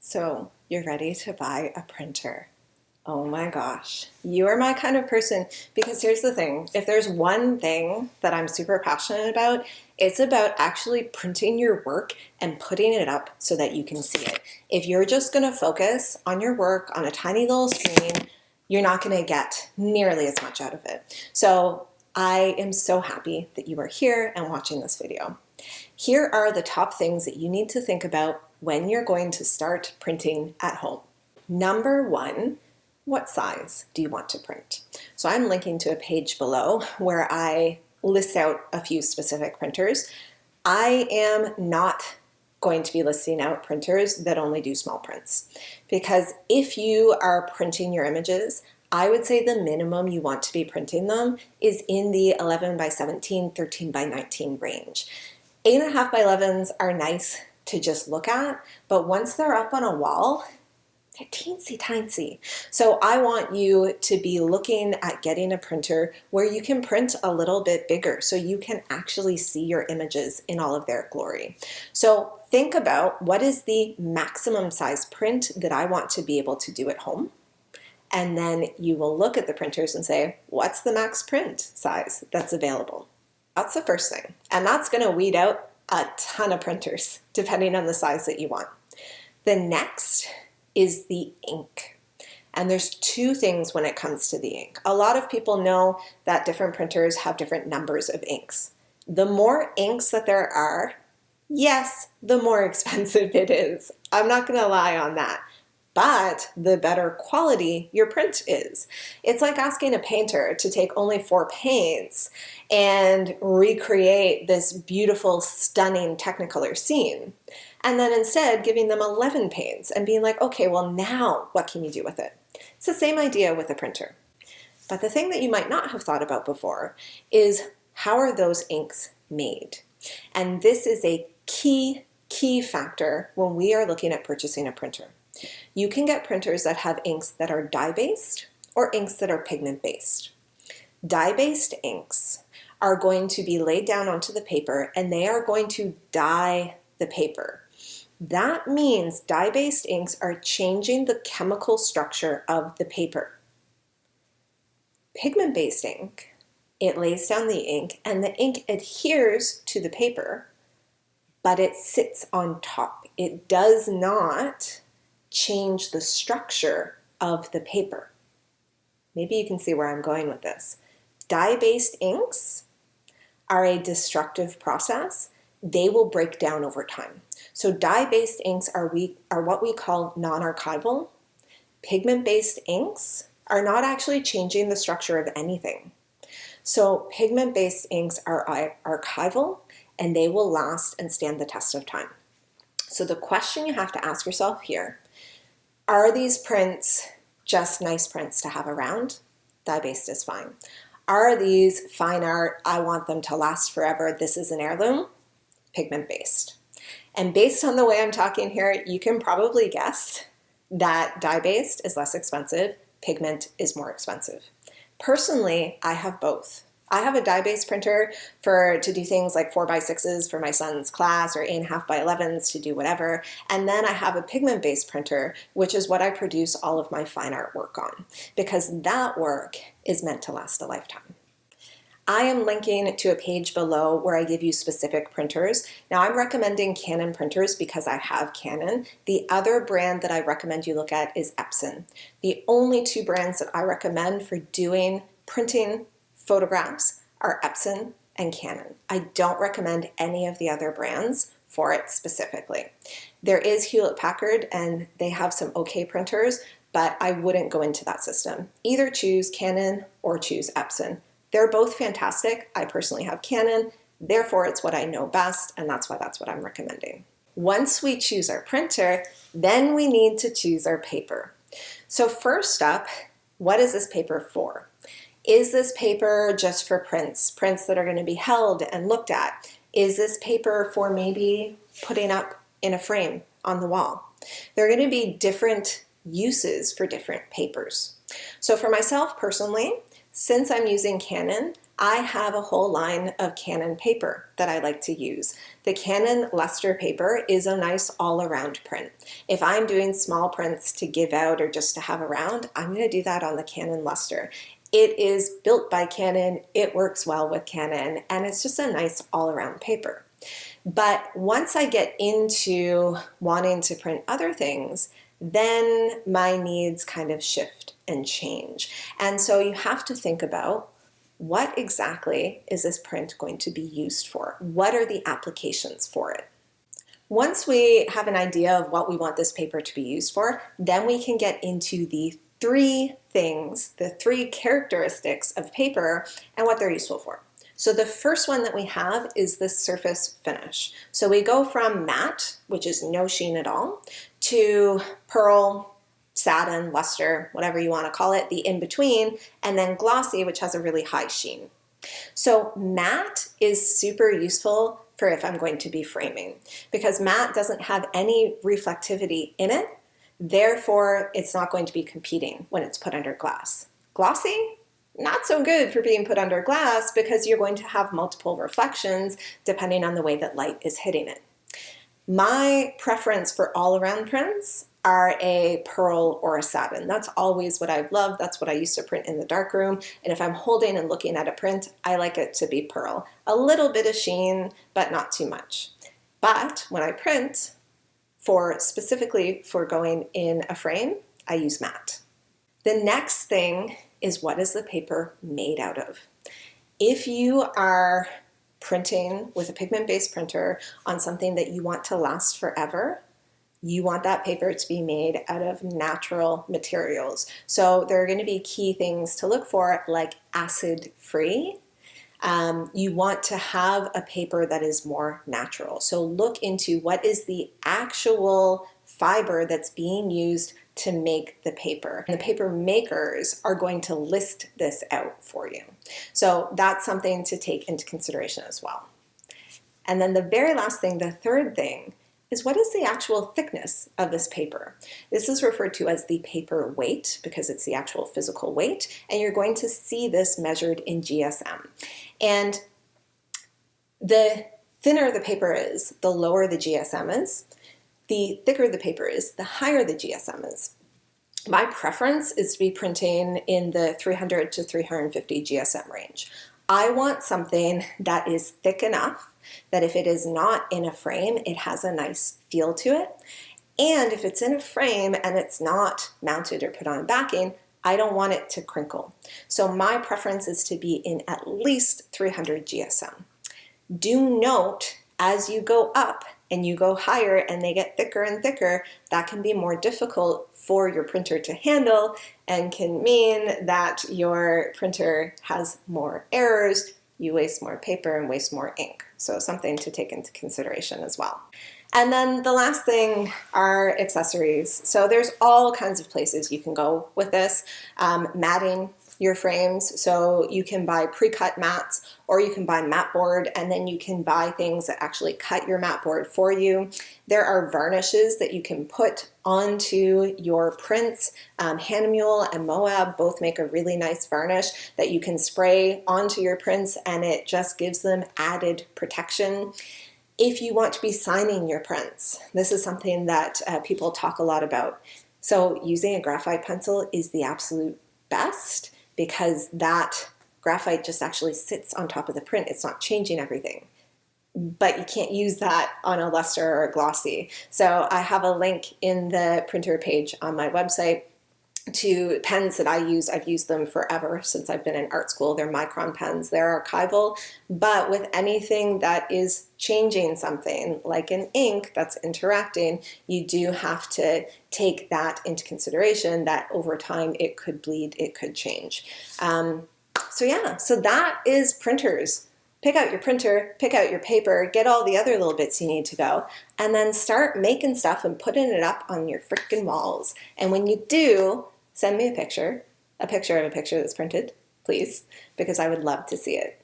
So you're ready to buy a printer. Oh my gosh, you are my kind of person because here's the thing. If there's one thing that I'm super passionate about, it's about actually printing your work and putting it up so that you can see it. If you're just gonna focus on your work on a tiny little screen, you're not gonna get nearly as much out of it. So I am so happy that you are here and watching this video. Here are the top things that you need to think about when you're going to start printing at home. Number one, what size do you want to print? So I'm linking to a page below where I list out a few specific printers. I am not going to be listing out printers that only do small prints, because if you are printing your images, I would say the minimum you want to be printing them is in the 11 by 17, 13 by 19 range. 8.5 by 11s are nice to just look at, but once they're up on a wall, they're teensy tiny. So I want you to be looking at getting a printer where you can print a little bit bigger so you can actually see your images in all of their glory. So think about what is the maximum size print that I want to be able to do at home. And then you will look at the printers and say, what's the max print size that's available? That's the first thing. And that's going to weed out a ton of printers depending on the size that you want. The next is the ink. And there's two things when it comes to the ink. A lot of people know that different printers have different numbers of inks. The more inks that there are, yes, the more expensive it is. I'm not going to lie on that. But the better quality your print is. It's like asking a painter to take only 4 paints and recreate this beautiful, stunning Technicolor scene, and then instead giving them 11 paints and being like, okay, well now what can you do with it? It's the same idea with a printer. But the thing that you might not have thought about before is, how are those inks made? And this is a key factor when we are looking at purchasing a printer. You can get printers that have inks that are dye-based or inks that are pigment-based. Dye-based inks are going to be laid down onto the paper and they are going to dye the paper. That means dye-based inks are changing the chemical structure of the paper. Pigment-based ink, it lays down the ink and the ink adheres to the paper, but it sits on top. It does not change the structure of the paper. Maybe you can see where I'm going with this. Dye-based inks are a destructive process. They will break down over time. So dye-based inks are what we call non-archival. Pigment-based inks are not actually changing the structure of anything. So pigment-based inks are archival and they will last and stand the test of time. So the question you have to ask yourself here, are these prints just nice prints to have around? Dye-based is fine. Are these fine art? I want them to last forever. This is an heirloom. Pigment-based. And based on the way I'm talking here, you can probably guess that dye-based is less expensive, pigment is more expensive. Personally, I have both. I have a dye-based printer to do things like 4x6s for my son's class or 8.5 by 11s to do whatever. And then I have a pigment-based printer, which is what I produce all of my fine art work on, because that work is meant to last a lifetime. I am linking to a page below where I give you specific printers. Now I'm recommending Canon printers because I have Canon. The other brand that I recommend you look at is Epson. The only two brands that I recommend for doing printing photographs are Epson and Canon. I don't recommend any of the other brands for it specifically. There is Hewlett-Packard and they have some okay printers, but I wouldn't go into that system. Either choose Canon or choose Epson. They're both fantastic. I personally have Canon, therefore it's what I know best, and that's why that's what I'm recommending. Once we choose our printer, then we need to choose our paper. So first up, what is this paper for? Is this paper just for prints that are going to be held and looked at? Is this paper for maybe putting up in a frame on the wall? There are going to be different uses for different papers. So for myself personally, since I'm using Canon, I have a whole line of Canon paper that I like to use. The Canon Luster paper is a nice all-around print. If I'm doing small prints to give out or just to have around, I'm going to do that on the Canon Luster. It is built by Canon, it works well with Canon, and it's just a nice all-around paper. But once I get into wanting to print other things, then my needs kind of shift and change. And so you have to think about, what exactly is this print going to be used for? What are the applications for it? Once we have an idea of what we want this paper to be used for, then we can get into the three things, the three characteristics of paper and what they're useful for. So the first one that we have is the surface finish. So we go from matte, which is no sheen at all, to pearl, satin, luster, whatever you want to call it, the in-between, and then glossy, which has a really high sheen. So matte is super useful for if I'm going to be framing, because matte doesn't have any reflectivity in it, therefore it's not going to be competing when it's put under glass. Glossy, not so good for being put under glass because you're going to have multiple reflections depending on the way that light is hitting it. My preference for all-around prints are a pearl or a satin. That's always what I've loved. That's what I used to print in the darkroom. And if I'm holding and looking at a print, I like it to be pearl. A little bit of sheen, but not too much. But when I print, specifically for going in a frame, I use matte. The next thing is, what is the paper made out of? If you are printing with a pigment-based printer on something that you want to last forever, you want that paper to be made out of natural materials. So there are going to be key things to look for, like acid-free. You want to have a paper that is more natural. So look into what is the actual fiber that's being used to make the paper. And the paper makers are going to list this out for you. So that's something to take into consideration as well. And then the very last thing, the third thing, is what is the actual thickness of this paper? This is referred to as the paper weight because it's the actual physical weight, and you're going to see this measured in GSM. And the thinner the paper is, the lower the GSM is. The thicker the paper is, the higher the GSM is. My preference is to be printing in the 300 to 350 GSM range. I want something that is thick enough that if it is not in a frame, it has a nice feel to it. And if it's in a frame and it's not mounted or put on backing, I don't want it to crinkle. So my preference is to be in at least 300 GSM. Do note, as you go up and you go higher and they get thicker and thicker, that can be more difficult for your printer to handle and can mean that your printer has more errors, you waste more paper and waste more ink. So something to take into consideration as well. And then the last thing are accessories. So there's all kinds of places you can go with this. Matting your frames. So you can buy pre-cut mats, or you can buy mat board, and then you can buy things that actually cut your mat board for you. There are varnishes that you can put onto your prints. Hahnemühle and Moab both make a really nice varnish that you can spray onto your prints, and it just gives them added protection. If you want to be signing your prints, this is something that people talk a lot about. So using a graphite pencil is the absolute best, because that graphite just actually sits on top of the print. It's not changing everything. But you can't use that on a luster or a glossy. So I have a link in the printer page on my website to pens that I use. I've used them forever since I've been in art school. They're Micron pens. They're archival. But with anything that is changing something, like an ink that's interacting, you do have to take that into consideration, that over time it could bleed, it could change. So that is printers. Pick out your printer, pick out your paper, get all the other little bits you need to go, and then start making stuff and putting it up on your frickin' walls. And when you do, send me a picture of a picture that's printed, please, because I would love to see it.